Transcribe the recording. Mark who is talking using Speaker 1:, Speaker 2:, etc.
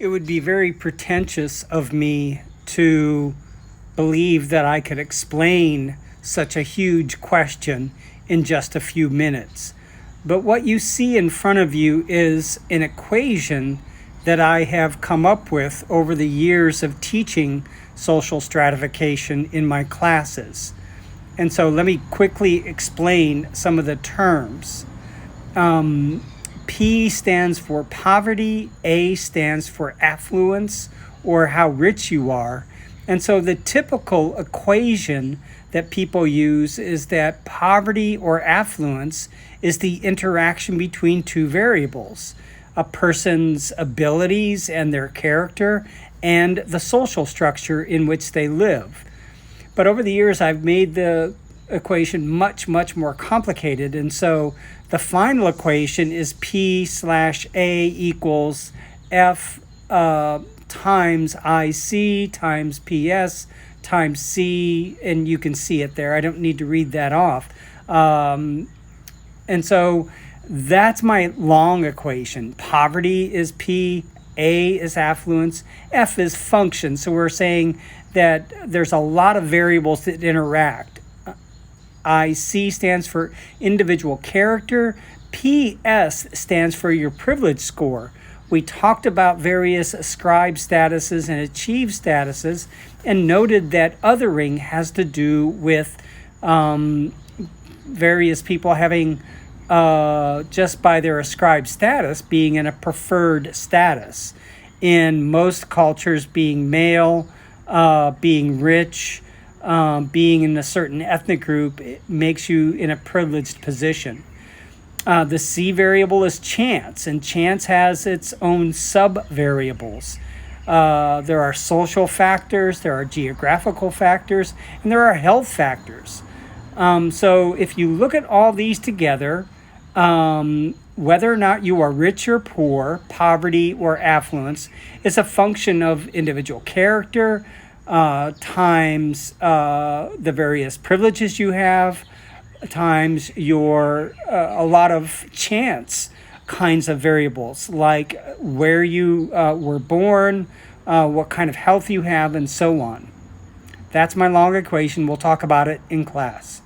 Speaker 1: It would be very pretentious of me to believe that I could explain such a huge question in just a few minutes. But what you see in front of you is an equation that I have come up with over the years of teaching social stratification in my classes. And so let me quickly explain some of the terms. P stands for poverty, A stands for affluence, or how rich you are. And so the typical equation that people use is that poverty or affluence is the interaction between two variables: a person's abilities and their character, and the social structure in which they live. But over the years, I've made the equation much, much more complicated. And so the final equation is P/A equals F times IC times PS times C, and you can see it there. I don't need to read that off. And so that's my long equation. Poverty is P, A is affluence, F is function. So we're saying that there's a lot of variables that interact. IC stands for individual character. PS stands for your privilege score. We talked about various ascribed statuses and achieved statuses and noted that othering has to do with various people having, just by their ascribed status, being in a preferred status. In most cultures, being male, being rich, being in a certain ethnic group, it makes you in a privileged position. The C variable is chance, and chance has its own sub-variables. There are social factors, there are geographical factors, and there are health factors. So if you look at all these together, whether or not you are rich or poor, poverty or affluence, is a function of individual character, times the various privileges you have, times your a lot of chance kinds of variables, like where you were born, what kind of health you have, and so on. That's my long equation. We'll talk about it in class.